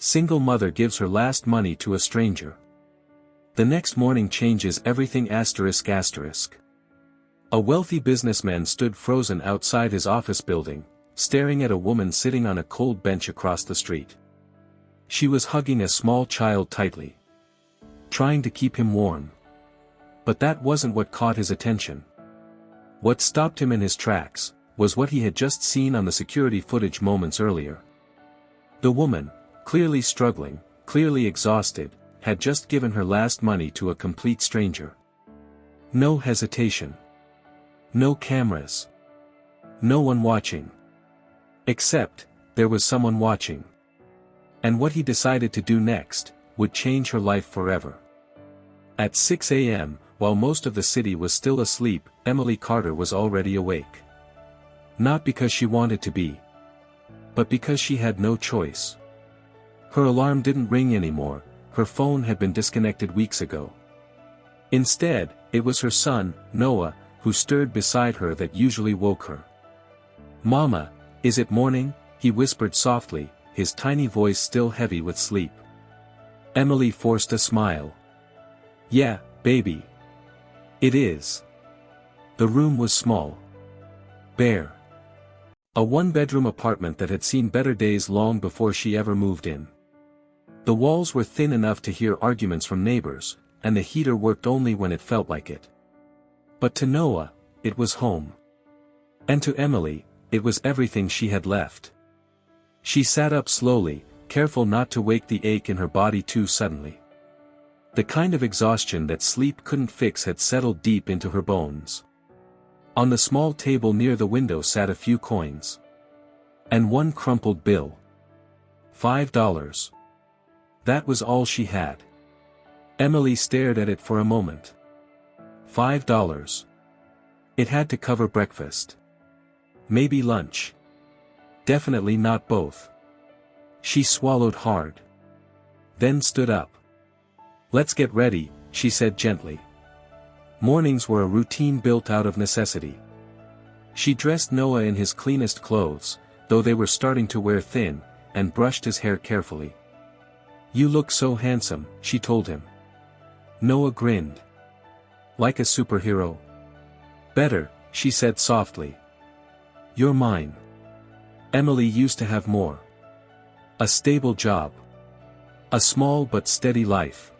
Single mother gives her last money to a stranger. The next morning changes everything ****. A wealthy businessman stood frozen outside his office building, staring at a woman sitting on a cold bench across the street. She was hugging a small child tightly, trying to keep him warm. But that wasn't what caught his attention. What stopped him in his tracks was what he had just seen on the security footage moments earlier. The woman, clearly struggling, clearly exhausted, had just given her last money to a complete stranger. No hesitation. No cameras. No one watching. Except, there was someone watching. And what he decided to do next would change her life forever. At 6 a.m., while most of the city was still asleep, Emily Carter was already awake. Not because she wanted to be, but because she had no choice. Her alarm didn't ring anymore, her phone had been disconnected weeks ago. Instead, it was her son, Noah, who stirred beside her that usually woke her. "Mama, is it morning?" he whispered softly, his tiny voice still heavy with sleep. Emily forced a smile. "Yeah, baby. It is." The room was small. Bare. A one-bedroom apartment that had seen better days long before she ever moved in. The walls were thin enough to hear arguments from neighbors, and the heater worked only when it felt like it. But to Noah, it was home. And to Emily, it was everything she had left. She sat up slowly, careful not to wake the ache in her body too suddenly. The kind of exhaustion that sleep couldn't fix had settled deep into her bones. On the small table near the window sat a few coins. And one crumpled bill. $5. That was all she had. Emily stared at it for a moment. $5. It had to cover breakfast. Maybe lunch. Definitely not both. She swallowed hard. Then stood up. "Let's get ready," she said gently. Mornings were a routine built out of necessity. She dressed Noah in his cleanest clothes, though they were starting to wear thin, and brushed his hair carefully. "You look so handsome," she told him. Noah grinned. "Like a superhero?" "Better," she said softly. "You're mine." Emily used to have more. A stable job. A small but steady life.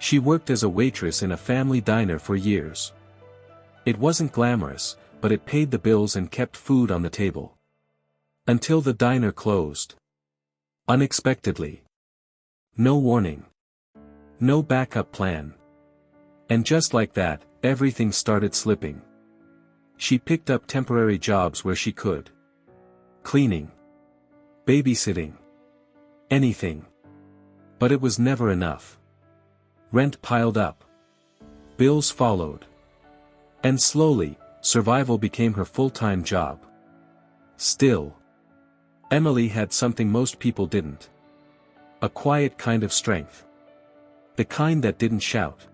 She worked as a waitress in a family diner for years. It wasn't glamorous, but it paid the bills and kept food on the table. Until the diner closed. Unexpectedly. No warning. No backup plan. And just like that, everything started slipping. She picked up temporary jobs where she could. Cleaning. Babysitting. Anything. But it was never enough. Rent piled up. Bills followed. And slowly, survival became her full-time job. Still, Emily had something most people didn't. A quiet kind of strength. The kind that didn't shout.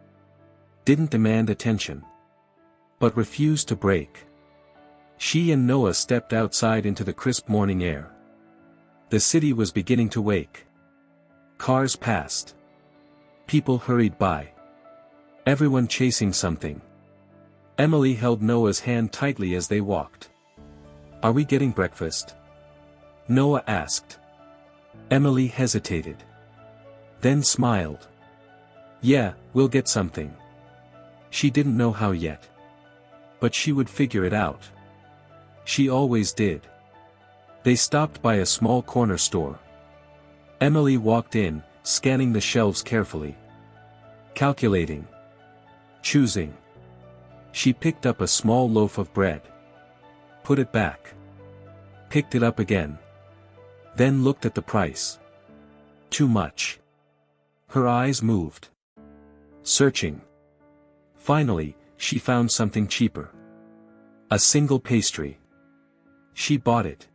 Didn't demand attention. But refused to break. She and Noah stepped outside into the crisp morning air. The city was beginning to wake. Cars passed. People hurried by. Everyone chasing something. Emily held Noah's hand tightly as they walked. "Are we getting breakfast?" Noah asked. Emily hesitated. Then smiled. "Yeah, we'll get something." She didn't know how yet. But she would figure it out. She always did. They stopped by a small corner store. Emily walked in, scanning the shelves carefully. Calculating. Choosing. She picked up a small loaf of bread. Put it back. Picked it up again. Then looked at the price. Too much. Her eyes moved. Searching. Finally, she found something cheaper. A single pastry. She bought it.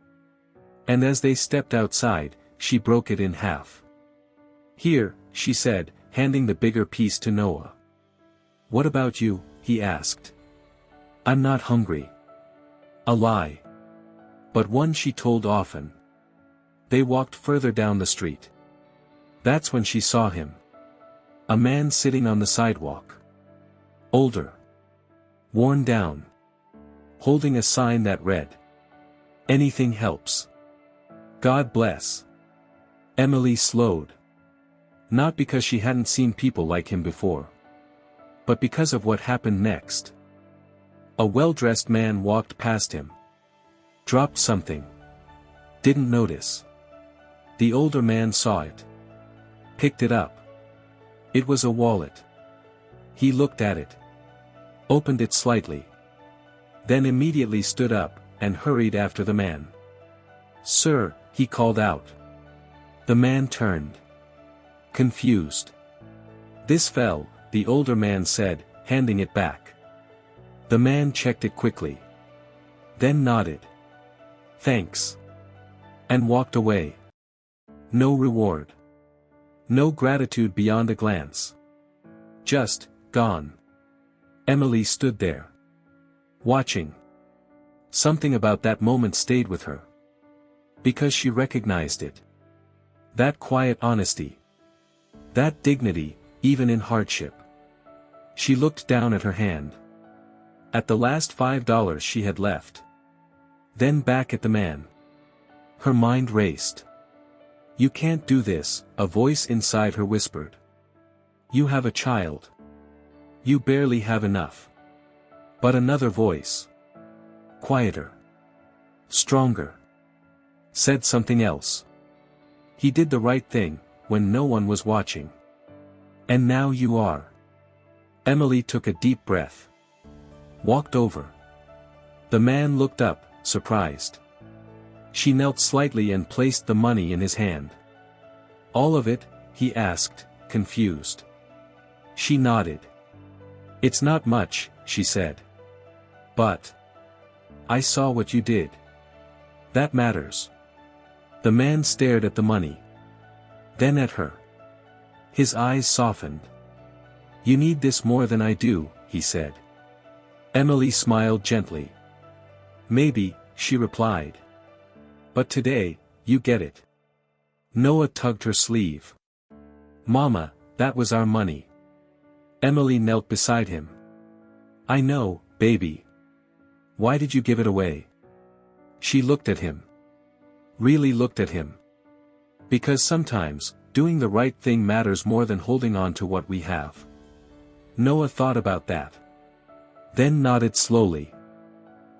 And as they stepped outside, she broke it in half. "Here," she said, handing the bigger piece to Noah. "What about you?" he asked. "I'm not hungry." A lie. But one she told often. They walked further down the street. That's when she saw him. A man sitting on the sidewalk. Older. Worn down. Holding a sign that read, "Anything helps. God bless." Emily slowed. Not because she hadn't seen people like him before, but because of what happened next. A well-dressed man walked past him. Dropped something. Didn't notice. The older man saw it. Picked it up. It was a wallet. He looked at it. Opened it slightly. Then immediately stood up, and hurried after the man. "Sir," he called out. The man turned. Confused. "This fell," the older man said, handing it back. The man checked it quickly. Then nodded. "Thanks." And walked away. No reward. No gratitude beyond a glance. Just, gone. Emily stood there. Watching. Something about that moment stayed with her. Because she recognized it. That quiet honesty. That dignity, even in hardship. She looked down at her hand. At the last $5 she had left. Then back at the man. Her mind raced. "You can't do this," a voice inside her whispered. "You have a child. You barely have enough." But another voice. Quieter. Stronger. Said something else. "He did the right thing, when no one was watching. And now you are." Emily took a deep breath. Walked over. The man looked up, surprised. She knelt slightly and placed the money in his hand. "All of it?" he asked, confused. She nodded. "It's not much," she said. "But I saw what you did. That matters." The man stared at the money. Then at her. His eyes softened. "You need this more than I do," he said. Emily smiled gently. "Maybe," she replied. "But today, you get it." Noah tugged her sleeve. "Mama, that was our money." Emily knelt beside him. "I know, baby. Why did you give it away?" She looked at him. Really looked at him. Because sometimes, doing the right thing matters more than holding on to what we have. Noah thought about that. Then nodded slowly.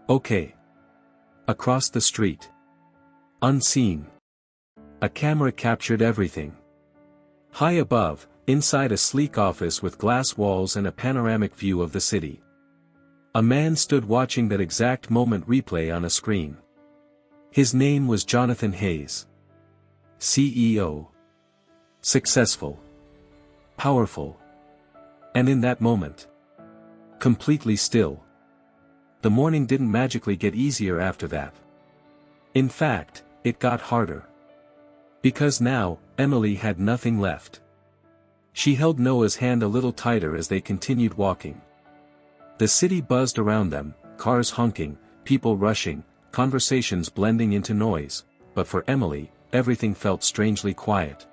"Okay." Across the street. Unseen. A camera captured everything. High above, inside a sleek office with glass walls and a panoramic view of the city. A man stood watching that exact moment replay on a screen. His name was Jonathan Hayes. CEO. Successful. Powerful. And in that moment. Completely still. The morning didn't magically get easier after that. In fact, it got harder. Because now, Emily had nothing left. She held Noah's hand a little tighter as they continued walking. The city buzzed around them, cars honking, people rushing, conversations blending into noise, but for Emily, everything felt strangely quiet.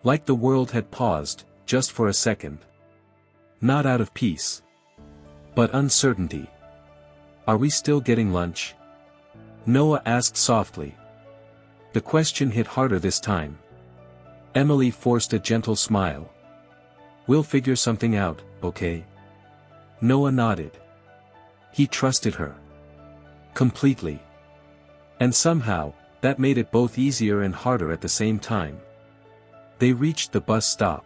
Like the world had paused, just for a second. Not out of peace. But uncertainty. "Are we still getting lunch?" Noah asked softly. The question hit harder this time. Emily forced a gentle smile. "We'll figure something out, okay?" Noah nodded. He trusted her. Completely. And somehow, that made it both easier and harder at the same time. They reached the bus stop.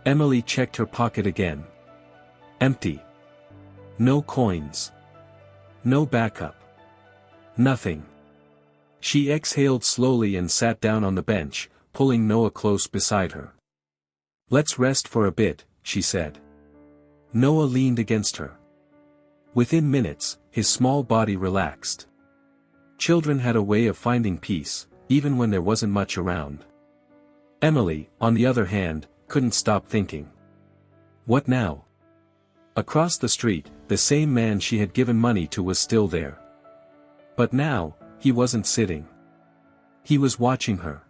Emily checked her pocket again. Empty. No coins. No backup. Nothing. She exhaled slowly and sat down on the bench, pulling Noah close beside her. "Let's rest for a bit," she said. Noah leaned against her. Within minutes, his small body relaxed. Children had a way of finding peace, even when there wasn't much around. Emily, on the other hand, couldn't stop thinking. What now? Across the street, the same man she had given money to was still there. But now, he wasn't sitting. He was watching her.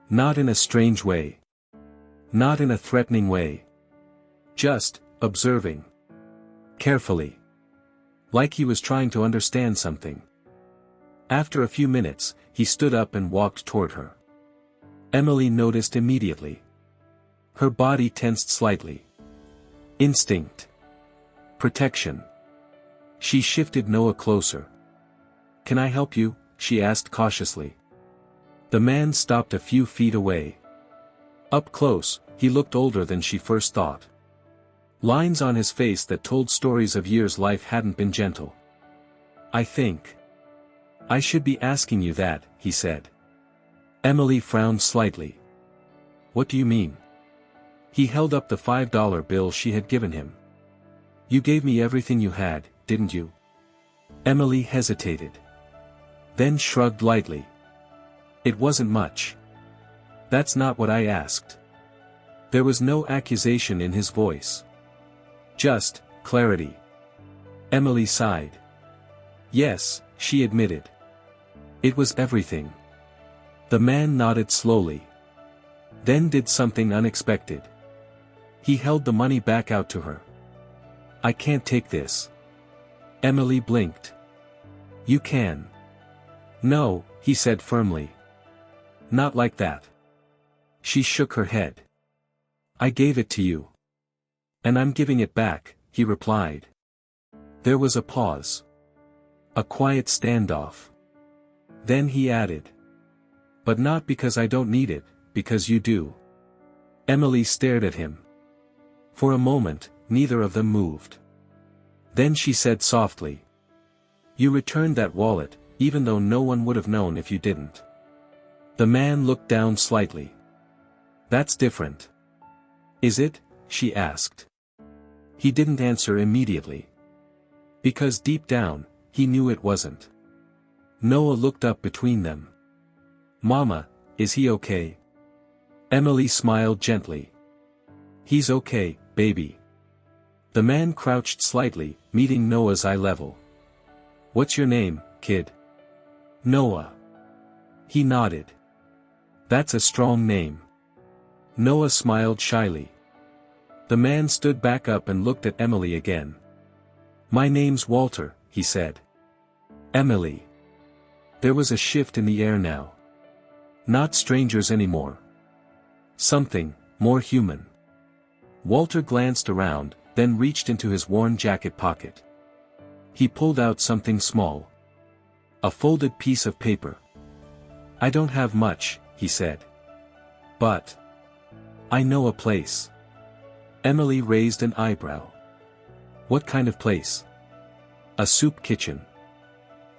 Not in a strange way. Not in a threatening way. Just, observing. Carefully. Like he was trying to understand something. After a few minutes, he stood up and walked toward her. Emily noticed immediately. Her body tensed slightly. Instinct. Protection. She shifted Noah closer. "Can I help you?" she asked cautiously. The man stopped a few feet away. Up close, he looked older than she first thought. Lines on his face that told stories of years life hadn't been gentle. "I think I should be asking you that," he said. Emily frowned slightly. "What do you mean?" He held up the $5 bill she had given him. "You gave me everything you had, didn't you?" Emily hesitated. Then shrugged lightly. "It wasn't much. That's not what I asked." There was no accusation in his voice. Just, clarity. Emily sighed. "Yes," she admitted. "It was everything." The man nodded slowly. Then did something unexpected. He held the money back out to her. "I can't take this." Emily blinked. "You can." "No," he said firmly. "Not like that." She shook her head. "I gave it to you. And I'm giving it back," he replied. There was a pause. A quiet standoff. Then he added. "But not because I don't need it, because you do." Emily stared at him. For a moment, neither of them moved. Then she said softly. "You returned that wallet, even though no one would have known if you didn't." The man looked down slightly. "That's different." "Is it?" she asked. He didn't answer immediately. Because deep down, he knew it wasn't. Noah looked up between them. "Mama, is he okay?" Emily smiled gently. "He's okay, baby." The man crouched slightly, meeting Noah's eye level. "What's your name, kid?" "Noah." He nodded. "That's a strong name." Noah smiled shyly. The man stood back up and looked at Emily again. "My name's Walter," he said. "Emily." There was a shift in the air now. Not strangers anymore. Something more human. Walter glanced around, then reached into his worn jacket pocket. He pulled out something small. A folded piece of paper. "I don't have much," he said. "But I know a place." Emily raised an eyebrow. "What kind of place?" "A soup kitchen.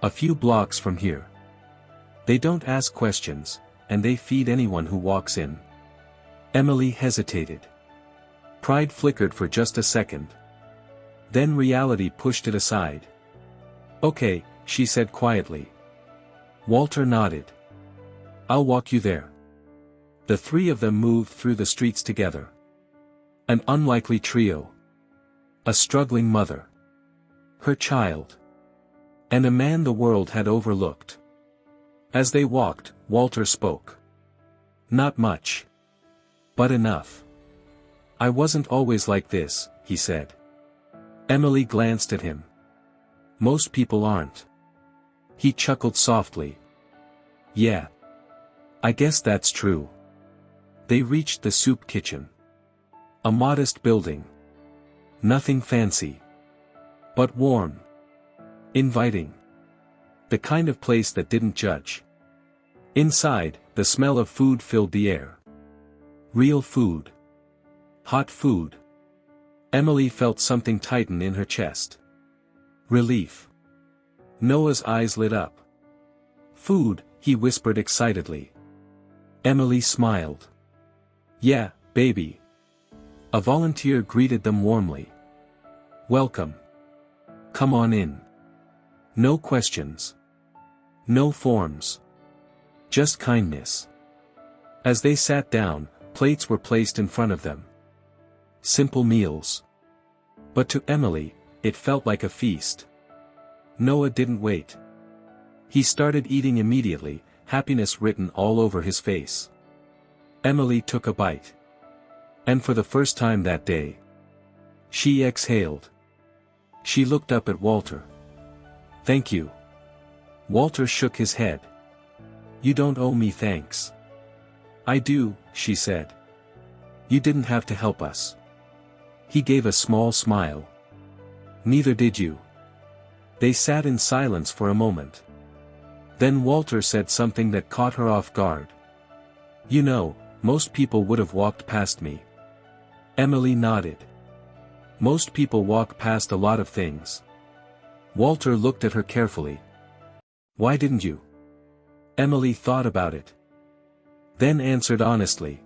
A few blocks from here. They don't ask questions, and they feed anyone who walks in." Emily hesitated. Pride flickered for just a second. Then reality pushed it aside. "Okay," she said quietly. Walter nodded. "I'll walk you there." The three of them moved through the streets together. An unlikely trio. A struggling mother. Her child. And a man the world had overlooked. As they walked, Walter spoke. "Not much. But enough. I wasn't always like this," he said. Emily glanced at him. "Most people aren't." He chuckled softly. "Yeah. I guess that's true." They reached the soup kitchen. A modest building. Nothing fancy. But warm. Inviting. The kind of place that didn't judge. Inside, the smell of food filled the air. Real food. Hot food. Emily felt something tighten in her chest. Relief. Noah's eyes lit up. "Food," he whispered excitedly. Emily smiled. "Yeah, baby." A volunteer greeted them warmly. "Welcome. Come on in. No questions. No forms. Just kindness." As they sat down, plates were placed in front of them. Simple meals. But to Emily, it felt like a feast. Noah didn't wait. He started eating immediately, happiness written all over his face. Emily took a bite. And for the first time that day, she exhaled. She looked up at Walter. "Thank you." Walter shook his head. "You don't owe me thanks." "I do," she said. "You didn't have to help us." He gave a small smile. "Neither did you." They sat in silence for a moment. Then Walter said something that caught her off guard. "You know, most people would have walked past me." Emily nodded. "Most people walk past a lot of things." Walter looked at her carefully. "Why didn't you?" Emily thought about it. Then answered honestly.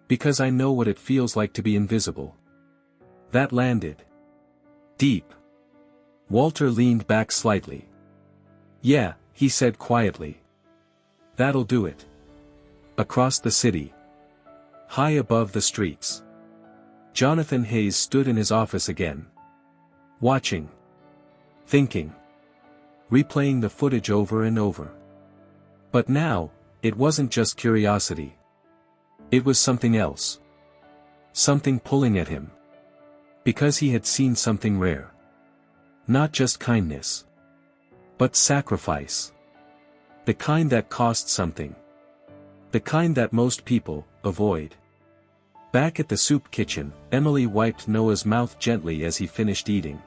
"Because I know what it feels like to be invisible." That landed deep. Walter leaned back slightly. "Yeah," he said quietly. "That'll do it." Across the city, high above the streets, Jonathan Hayes stood in his office again. Watching. Thinking. Replaying the footage over and over. But now, it wasn't just curiosity. It was something else. Something pulling at him. Because he had seen something rare. Not just kindness. But sacrifice. The kind that costs something. The kind that most people avoid. Back at the soup kitchen, Emily wiped Noah's mouth gently as he finished eating.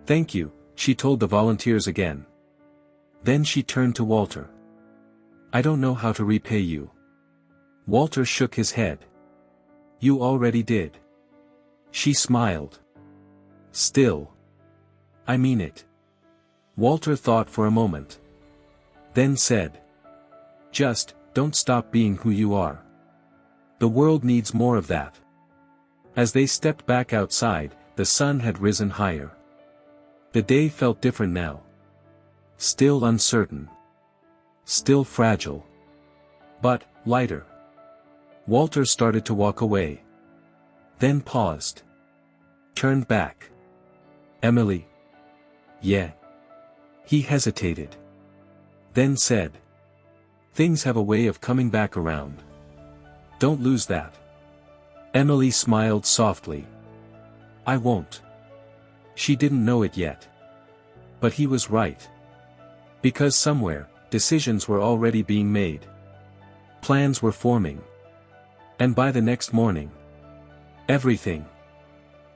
"Thank you," she told the volunteers again. Then she turned to Walter. "I don't know how to repay you." Walter shook his head. "You already did." She smiled. "Still. I mean it." Walter thought for a moment. Then said. "Just, don't stop being who you are. The world needs more of that." As they stepped back outside, the sun had risen higher. The day felt different now. Still uncertain. Still fragile. But, lighter. Walter started to walk away. Then paused. Turned back. "Emily." "Yeah." He hesitated. Then said. "Things have a way of coming back around. Don't lose that." Emily smiled softly. "I won't." She didn't know it yet. But he was right. Because somewhere, decisions were already being made. Plans were forming. And by the next morning, everything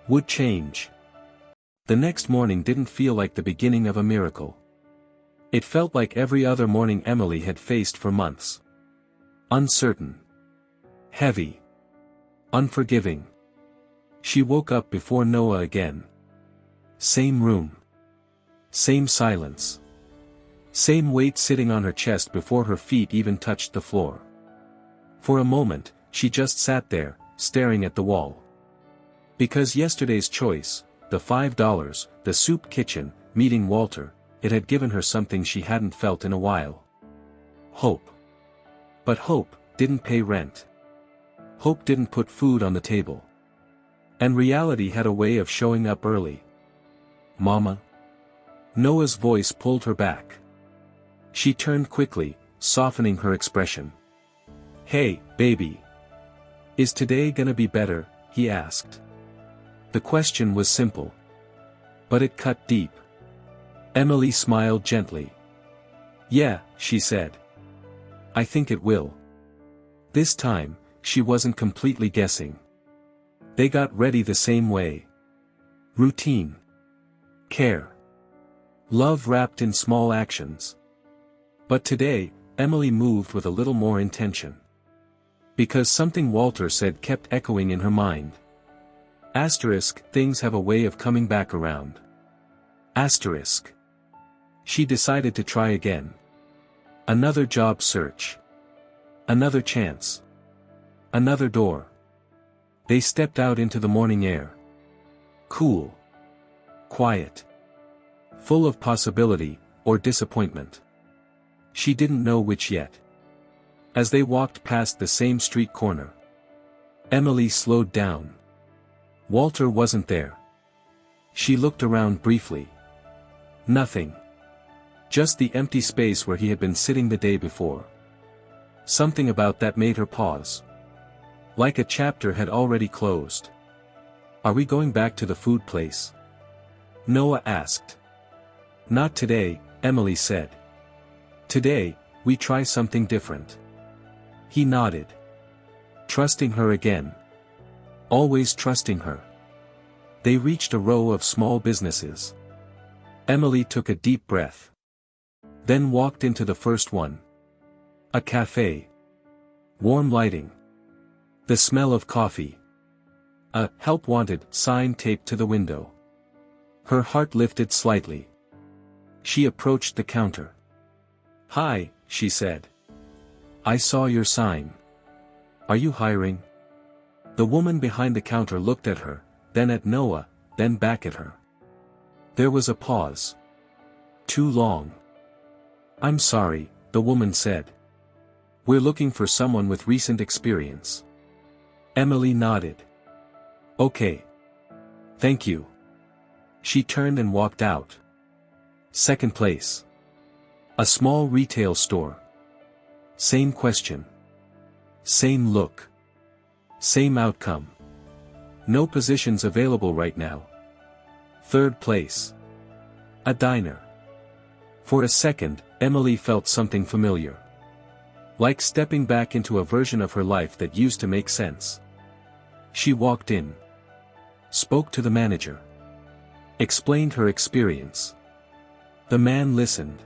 would change. The next morning didn't feel like the beginning of a miracle. It felt like every other morning Emily had faced for months. Uncertain. Heavy. Unforgiving. She woke up before Noah again. Same room. Same silence. Same weight sitting on her chest before her feet even touched the floor. For a moment, she just sat there, staring at the wall. Because yesterday's choice, the $5, the soup kitchen, meeting Walter, it had given her something she hadn't felt in a while. Hope. But hope didn't pay rent. Hope didn't put food on the table. And reality had a way of showing up early. "Mama?" Noah's voice pulled her back. She turned quickly, softening her expression. "Hey, baby. Is today gonna be better?" he asked. The question was simple. But it cut deep. Emily smiled gently. "Yeah," she said. "I think it will." This time, she wasn't completely guessing. They got ready the same way. Routine. Care. Love wrapped in small actions. But today, Emily moved with a little more intention. Because something Walter said kept echoing in her mind. Asterisk, things have a way of coming back around. Asterisk. She decided to try again. Another job search. Another chance. Another door. They stepped out into the morning air. Cool. Quiet. Full of possibility, or disappointment. She didn't know which yet. As they walked past the same street corner, Emily slowed down. Walter wasn't there. She looked around briefly. Nothing. Just the empty space where he had been sitting the day before. Something about that made her pause. Like a chapter had already closed. Are we going back to the food place? Noah asked. Not today, Emily said. Today, we try something different. He nodded. Trusting her again. Always trusting her. They reached a row of small businesses. Emily took a deep breath. Then walked into the first one. A cafe. Warm lighting. The smell of coffee. A "Help Wanted" sign taped to the window. Her heart lifted slightly. She approached the counter. Hi, she said. I saw your sign. Are you hiring? The woman behind the counter looked at her, then at Noah, then back at her. There was a pause. Too long. I'm sorry, the woman said. We're looking for someone with recent experience. Emily nodded. Okay. Thank you. She turned and walked out. Second place. A small retail store. Same question. Same look. Same outcome. No positions available right now. Third place. A diner. For a second, Emily felt something familiar. Like stepping back into a version of her life that used to make sense. She walked in. Spoke to the manager. Explained her experience. The man listened.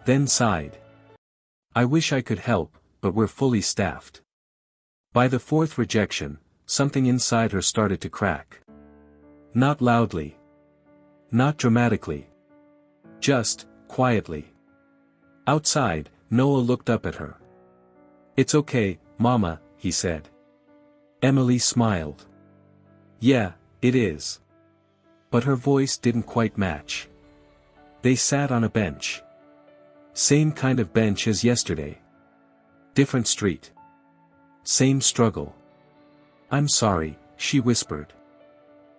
Then sighed. I wish I could help, but we're fully staffed. By the fourth rejection, something inside her started to crack. Not loudly. Not dramatically. Just, quietly. Outside, Noah looked up at her. It's okay, Mama, he said. Emily smiled. Yeah, it is. But her voice didn't quite match. They sat on a bench. Same kind of bench as yesterday. Different street. Same struggle. I'm sorry, she whispered.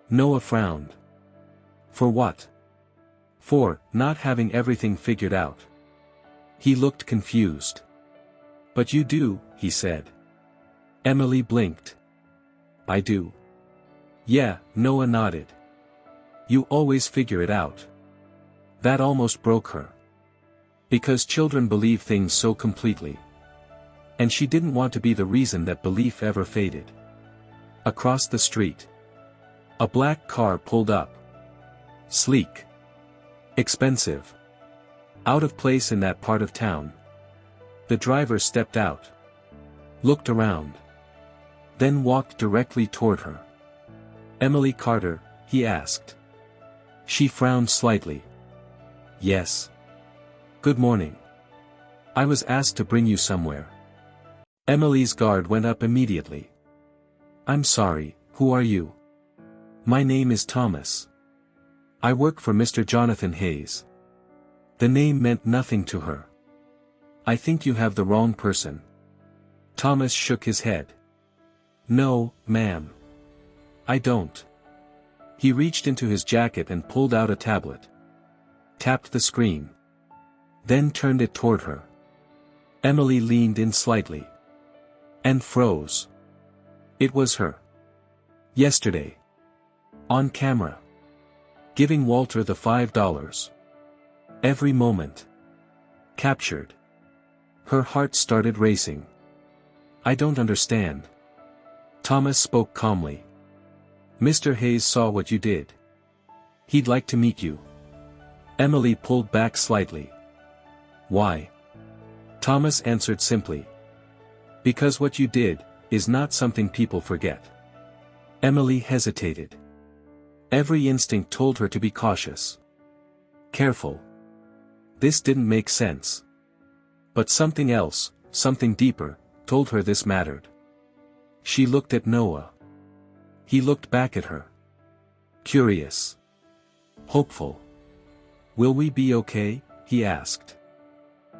Noah frowned. For what? For not having everything figured out. He looked confused. But you do, he said. Emily blinked. I do. Yeah, Noah nodded. You always figure it out. That almost broke her. Because children believe things so completely. And she didn't want to be the reason that belief ever faded. Across the street. A black car pulled up. Sleek. Expensive. Out of place in that part of town. The driver stepped out. Looked around. Then walked directly toward her. Emily Carter, he asked. She frowned slightly. Yes. Good morning. I was asked to bring you somewhere. Emily's guard went up immediately. I'm sorry, who are you? My name is Thomas. I work for Mr. Jonathan Hayes. The name meant nothing to her. I think you have the wrong person. Thomas shook his head. No, ma'am. I don't. He reached into his jacket and pulled out a tablet. Tapped the screen. Then turned it toward her. Emily leaned in slightly. And froze. It was her. Yesterday. On camera. Giving Walter the $5. Every moment. Captured. Her heart started racing. I don't understand. Thomas spoke calmly. Mr. Hayes saw what you did. He'd like to meet you. Emily pulled back slightly. Why? Thomas answered simply. Because what you did, is not something people forget. Emily hesitated. Every instinct told her to be cautious. Careful. This didn't make sense. But something else, something deeper, told her this mattered. She looked at Noah. He looked back at her. Curious. Hopeful. Will we be okay? He asked.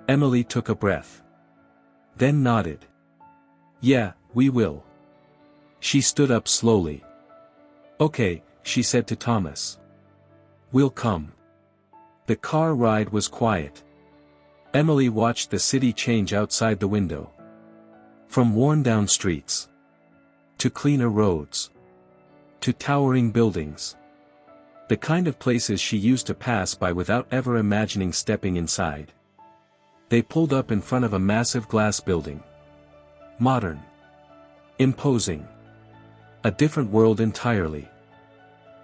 Emily took a breath. Then nodded. Yeah, we will. She stood up slowly. Okay, she said to Thomas. We'll come. The car ride was quiet. Emily watched the city change outside the window. From worn-down streets, to cleaner roads, to towering buildings. The kind of places she used to pass by without ever imagining stepping inside. They pulled up in front of a massive glass building. Modern. Imposing. A different world entirely.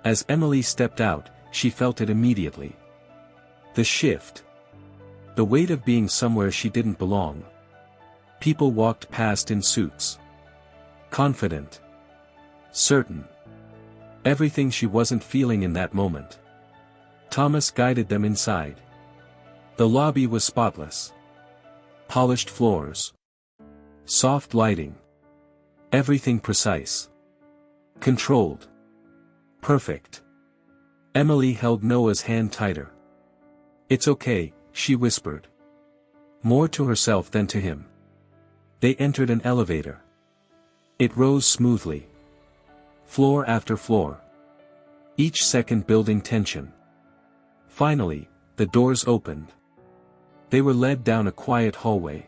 As Emily stepped out, she felt it immediately. The shift. The weight of being somewhere she didn't belong. People walked past in suits. Confident. Certain. Everything she wasn't feeling in that moment. Thomas guided them inside. The lobby was spotless. Polished floors. Soft lighting. Everything precise. Controlled. Perfect. Emily held Noah's hand tighter. "It's okay," she whispered. More to herself than to him. They entered an elevator. It rose smoothly. Floor after floor. Each second building tension. Finally, the doors opened. They were led down a quiet hallway.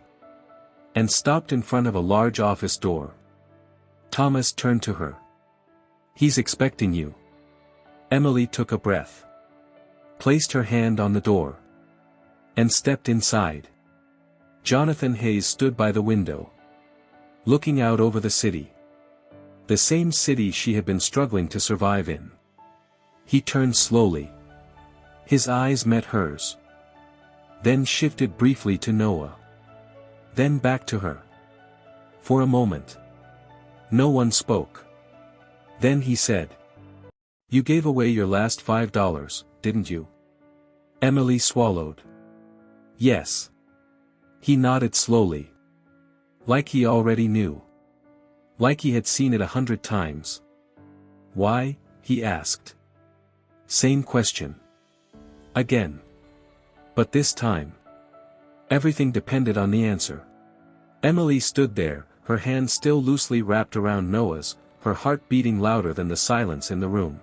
And stopped in front of a large office door. Thomas turned to her. "He's expecting you." Emily took a breath. Placed her hand on the door. And stepped inside. Jonathan Hayes stood by the window. Looking out over the city. The same city she had been struggling to survive in. He turned slowly. His eyes met hers. Then shifted briefly to Noah. Then back to her. For a moment. No one spoke. Then he said. "You gave away your last $5, didn't you?" Emily swallowed. "Yes." He nodded slowly. Like he already knew. Like he had seen it 100 times. "Why?" he asked. Same question. Again. But this time. Everything depended on the answer. Emily stood there, her hand still loosely wrapped around Noah's, her heart beating louder than the silence in the room.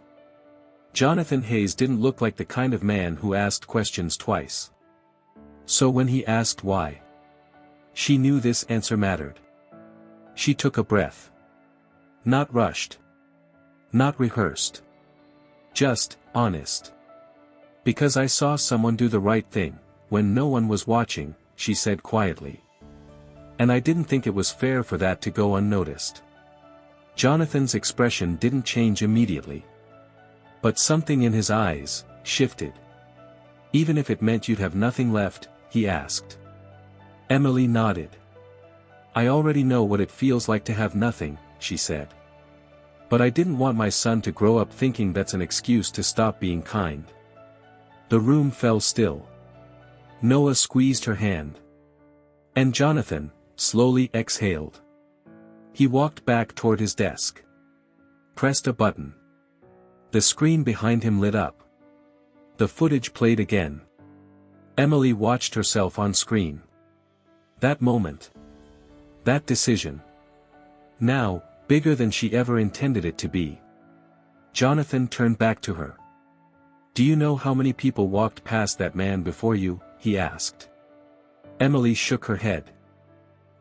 Jonathan Hayes didn't look like the kind of man who asked questions twice. So when he asked why, she knew this answer mattered. She took a breath. Not rushed. Not rehearsed. Just, honest. "Because I saw someone do the right thing, when no one was watching," she said quietly. "And I didn't think it was fair for that to go unnoticed." Jonathan's expression didn't change immediately. But something in his eyes shifted. "Even if it meant you'd have nothing left?" he asked. Emily nodded. "I already know what it feels like to have nothing," she said. "But I didn't want my son to grow up thinking that's an excuse to stop being kind." The room fell still. Noah squeezed her hand. And Jonathan slowly exhaled. He walked back toward his desk. Pressed a button. The screen behind him lit up. The footage played again. Emily watched herself on screen. That moment. That decision. Now, bigger than she ever intended it to be. Jonathan turned back to her. "Do you know how many people walked past that man before you?" he asked. Emily shook her head.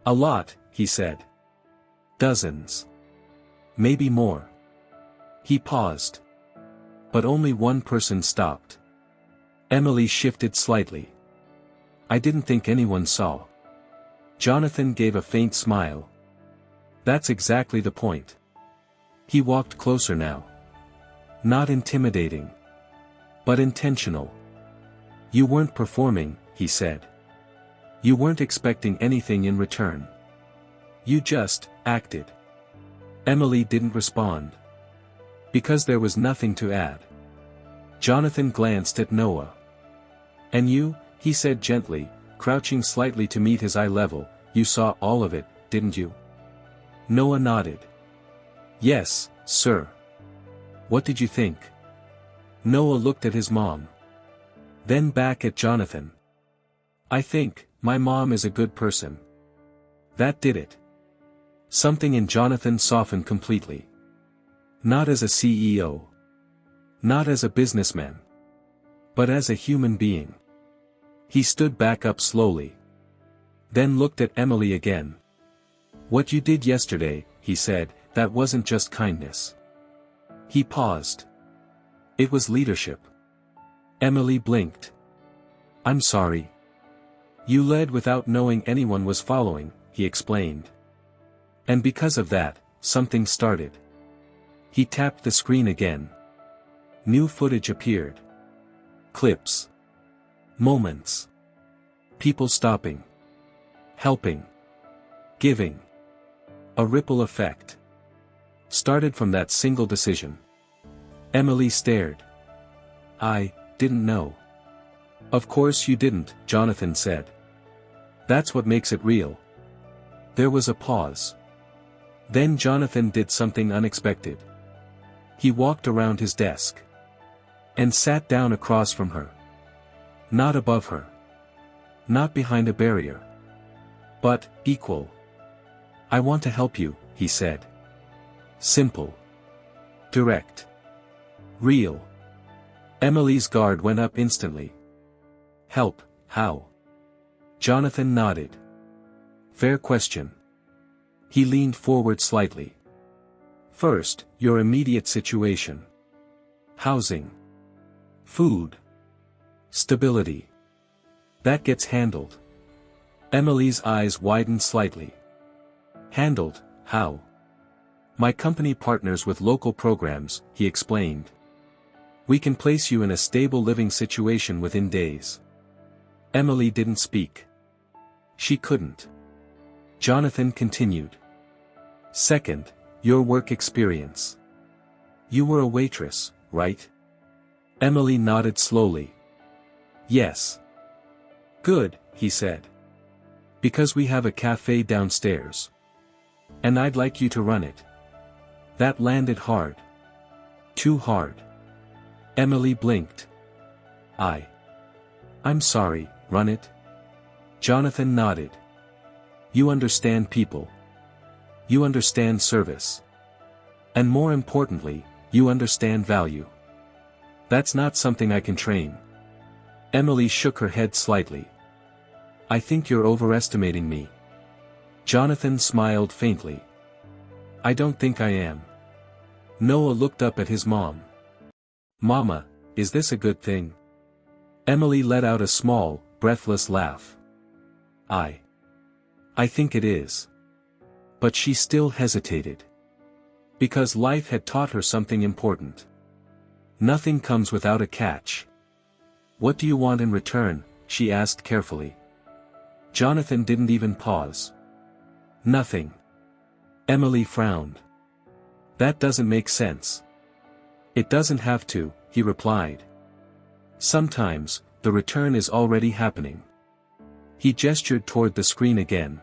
"A lot," he said. "Dozens. Maybe more." He paused. But only one person stopped. Emily shifted slightly. "I didn't think anyone saw." Jonathan gave a faint smile. "That's exactly the point." He walked closer now. Not intimidating. But intentional. "You weren't performing," he said. "You weren't expecting anything in return. You just acted." Emily didn't respond. Because there was nothing to add. Jonathan glanced at Noah. "And you," he said gently, crouching slightly to meet his eye level, "you saw all of it, didn't you?" Noah nodded. "Yes, sir." "What did you think?" Noah looked at his mom. Then back at Jonathan. "I think, my mom is a good person." That did it. Something in Jonathan softened completely. Not as a CEO. Not as a businessman. But as a human being. He stood back up slowly. Then looked at Emily again. "What you did yesterday," he said, "that wasn't just kindness." He paused. It was leadership. Emily blinked. "I'm sorry. You led without knowing anyone was following," he explained. "And because of that, something started." He tapped the screen again. New footage appeared. Clips. Moments. People stopping. Helping. Giving. A ripple effect. Started from that single decision. Emily stared. "I didn't know." "Of course you didn't," Jonathan said. "That's what makes it real." There was a pause. Then Jonathan did something unexpected. He walked around his desk. And sat down across from her. Not above her. Not behind a barrier. But, equal. "I want to help you," he said. Simple. Direct. Real. Emily's guard went up instantly. "Help, how?" Jonathan nodded. "Fair question." He leaned forward slightly. "First, your immediate situation. Housing. Food. Stability. That gets handled." Emily's eyes widened slightly. "Handled, how?" "My company partners with local programs," he explained. "We can place you in a stable living situation within days." Emily didn't speak. She couldn't. Jonathan continued. "Second, your work experience. You were a waitress, right?" Emily nodded slowly. "Yes." "Good," he said. "Because we have a cafe downstairs. And I'd like you to run it." That landed hard. Too hard. Emily blinked. I'm sorry, run it?" Jonathan nodded. "You understand people. You understand service. And more importantly, you understand value. That's not something I can train." Emily shook her head slightly. "I think you're overestimating me." Jonathan smiled faintly. "I don't think I am." Noah looked up at his mom. "Mama, is this a good thing?" Emily let out a small, breathless laugh. I think it is." But she still hesitated. Because life had taught her something important. Nothing comes without a catch. "What do you want in return?" she asked carefully. Jonathan didn't even pause. "Nothing." Emily frowned. "That doesn't make sense." "It doesn't have to," he replied. "Sometimes, the return is already happening." He gestured toward the screen again.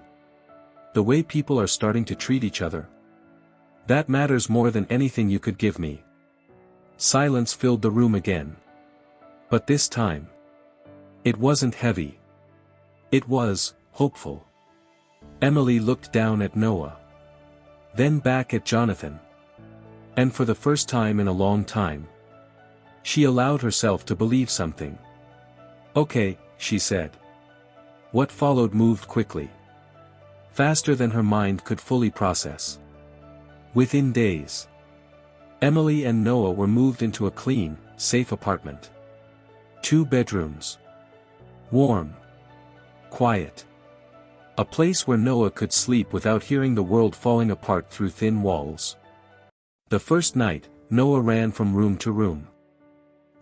"The way people are starting to treat each other. That matters more than anything you could give me." Silence filled the room again. But this time, it wasn't heavy. It was hopeful. Emily looked down at Noah. Then back at Jonathan. And for the first time in a long time, she allowed herself to believe something. "Okay," she said. What followed moved quickly. Faster than her mind could fully process. Within days, Emily and Noah were moved into a clean, safe apartment. 2 bedrooms. Warm. Quiet. A place where Noah could sleep without hearing the world falling apart through thin walls. The first night, Noah ran from room to room.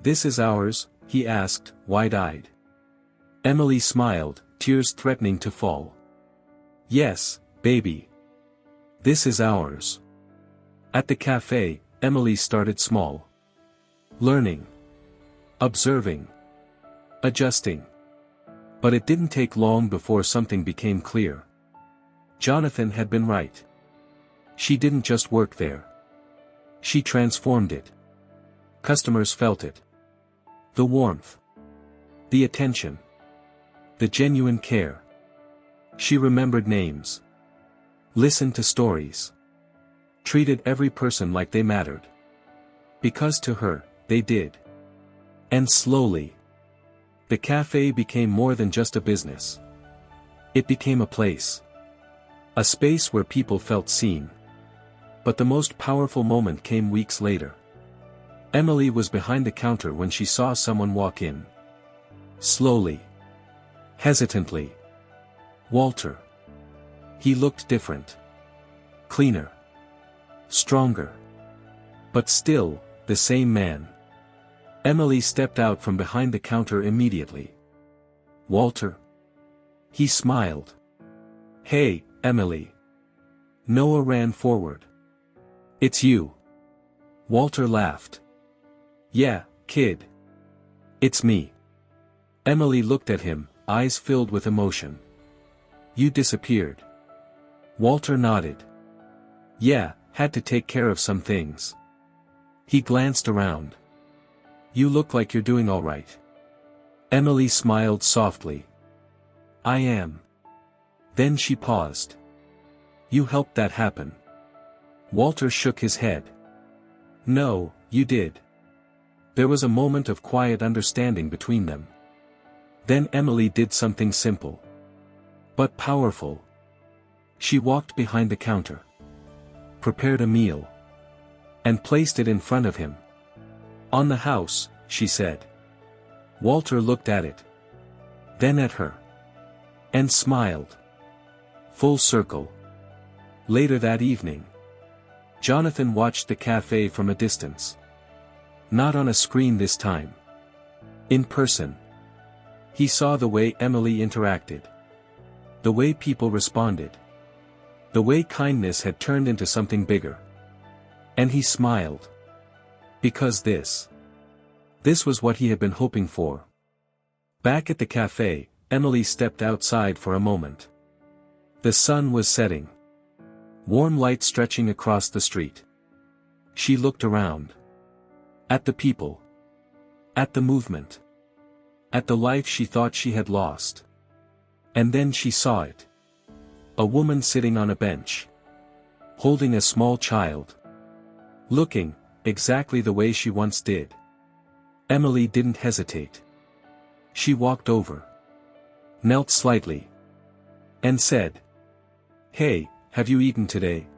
"This is ours?" he asked, wide-eyed. Emily smiled, tears threatening to fall. "Yes, baby. This is ours." At the cafe, Emily started small. Learning. Observing. Adjusting. But it didn't take long before something became clear. Jonathan had been right. She didn't just work there. She transformed it. Customers felt it. The warmth. The attention. The genuine care. She remembered names. Listened to stories. Treated every person like they mattered. Because to her, they did. And slowly, the cafe became more than just a business. It became a place. A space where people felt seen. But the most powerful moment came weeks later. Emily was behind the counter when she saw someone walk in. Slowly. Hesitantly. Walter. He looked different. Cleaner. Stronger. But still, the same man. Emily stepped out from behind the counter immediately. Walter. He smiled. Hey, Emily. Noah ran forward. It's you. Walter laughed. Yeah, kid. It's me. Emily looked at him, eyes filled with emotion. You disappeared. Walter nodded. Yeah, had to take care of some things. He glanced around. You look like you're doing all right. Emily smiled softly. I am. Then she paused. You helped that happen. Walter shook his head. No, you did. There was a moment of quiet understanding between them. Then Emily did something simple. But powerful. She walked behind the counter. Prepared a meal. And placed it in front of him. On the house, she said. Walter looked at it. Then at her. And smiled. Full circle. Later that evening. Jonathan watched the cafe from a distance. Not on a screen this time. In person. He saw the way Emily interacted. The way people responded. The way kindness had turned into something bigger. And he smiled. Because this was what he had been hoping for. Back at the cafe, Emily stepped outside for a moment. The sun was setting. Warm light stretching across the street. She looked around. At the people. At the movement. At the life she thought she had lost. And then she saw it. A woman sitting on a bench. Holding a small child. Looking, exactly the way she once did. Emily didn't hesitate. She walked over. Knelt slightly. And said. Hey, have you eaten today?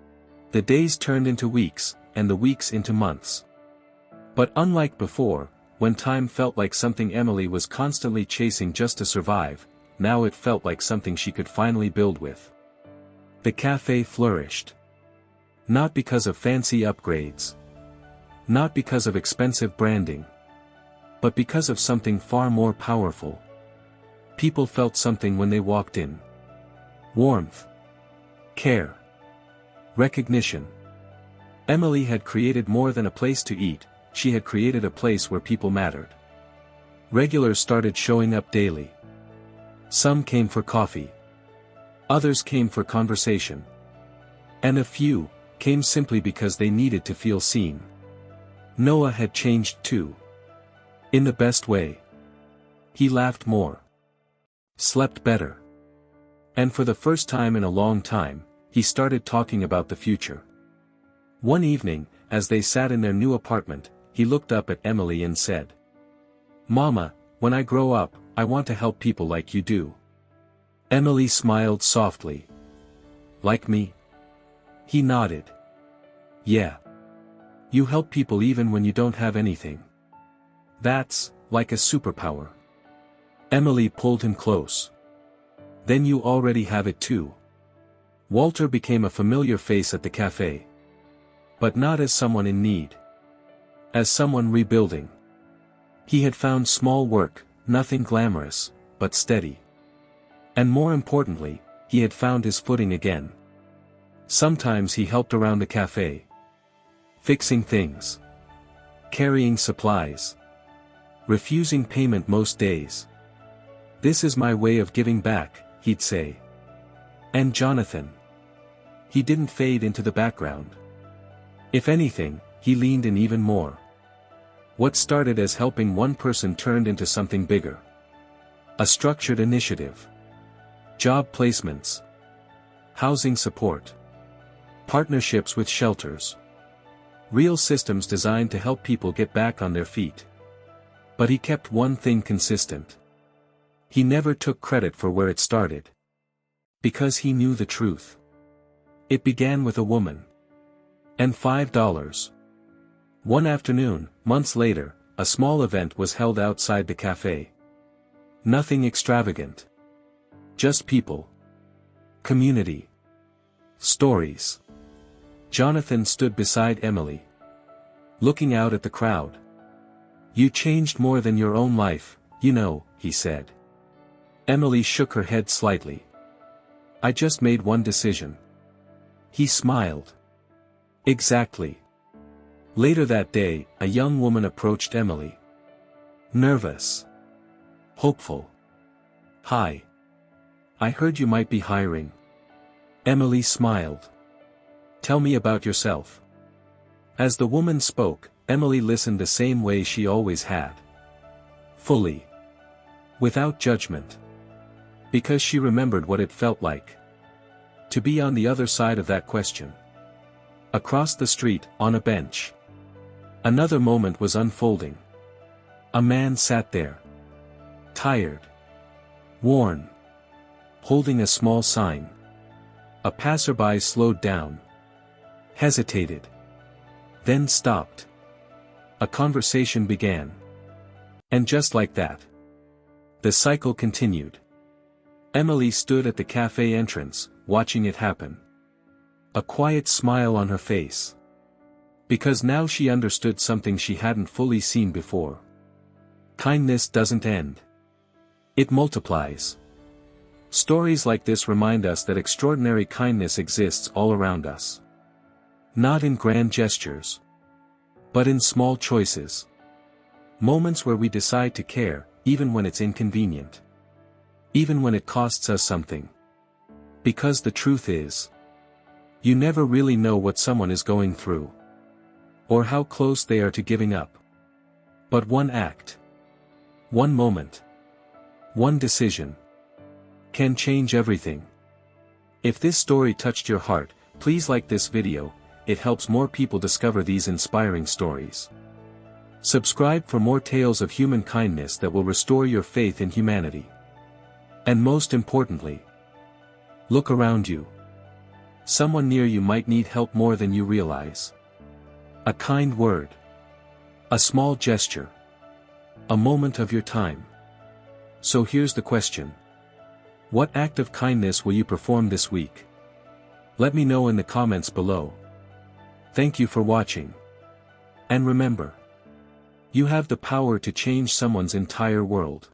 The days turned into weeks, and the weeks into months. But unlike before, when time felt like something Emily was constantly chasing just to survive, now it felt like something she could finally build with. The cafe flourished. Not because of fancy upgrades. Not because of expensive branding. But because of something far more powerful. People felt something when they walked in. Warmth. Care. Recognition. Emily had created more than a place to eat, she had created a place where people mattered. Regulars started showing up daily. Some came for coffee. Others came for conversation. And a few came simply because they needed to feel seen. Noah had changed too. In the best way. He laughed more. Slept better. And for the first time in a long time, he started talking about the future. One evening, as they sat in their new apartment, he looked up at Emily and said, Mama, when I grow up, I want to help people like you do. Emily smiled softly. Like me? He nodded. Yeah. You help people even when you don't have anything. That's, like a superpower. Emily pulled him close. Then you already have it too. Walter became a familiar face at the cafe. But not as someone in need. As someone rebuilding. He had found small work, nothing glamorous, but steady. And more importantly, he had found his footing again. Sometimes he helped around the cafe. Fixing things. Carrying supplies. Refusing payment most days. This is my way of giving back, he'd say. And Jonathan. He didn't fade into the background. If anything, he leaned in even more. What started as helping one person turned into something bigger. A structured initiative. Job placements. Housing support. Partnerships with shelters. Real systems designed to help people get back on their feet. But he kept one thing consistent. He never took credit for where it started. Because he knew the truth. It began with a woman. And $5. One afternoon, months later, a small event was held outside the cafe. Nothing extravagant. Just people. Community. Stories. Jonathan stood beside Emily, looking out at the crowd. "You changed more than your own life, you know," he said. Emily shook her head slightly. "I just made one decision." He smiled. "Exactly." Later that day, a young woman approached Emily. Nervous. Hopeful. "Hi. I heard you might be hiring." Emily smiled. "Tell me about yourself." As the woman spoke, Emily listened the same way she always had. Fully. Without judgment. Because she remembered what it felt like to be on the other side of that question. Across the street, on a bench, another moment was unfolding. A man sat there. Tired. Worn. Holding a small sign. A passerby slowed down. Hesitated. Then stopped. A conversation began. And just like that, the cycle continued. Emily stood at the cafe entrance, watching it happen. A quiet smile on her face. Because now she understood something she hadn't fully seen before. Kindness doesn't end. It multiplies. Stories like this remind us that extraordinary kindness exists all around us. Not in grand gestures, but in small choices. Moments where we decide to care, even when it's inconvenient. Even when it costs us something. Because the truth is, you never really know what someone is going through. Or how close they are to giving up. But one act, one moment, one decision, can change everything. If this story touched your heart, please like this video. It helps more people discover these inspiring stories. Subscribe for more tales of human kindness that will restore your faith in humanity. And most importantly, look around you. Someone near you might need help more than you realize. A kind word. A small gesture. A moment of your time. So here's the question. What act of kindness will you perform this week? Let me know in the comments below. Thank you for watching. And remember, you have the power to change someone's entire world.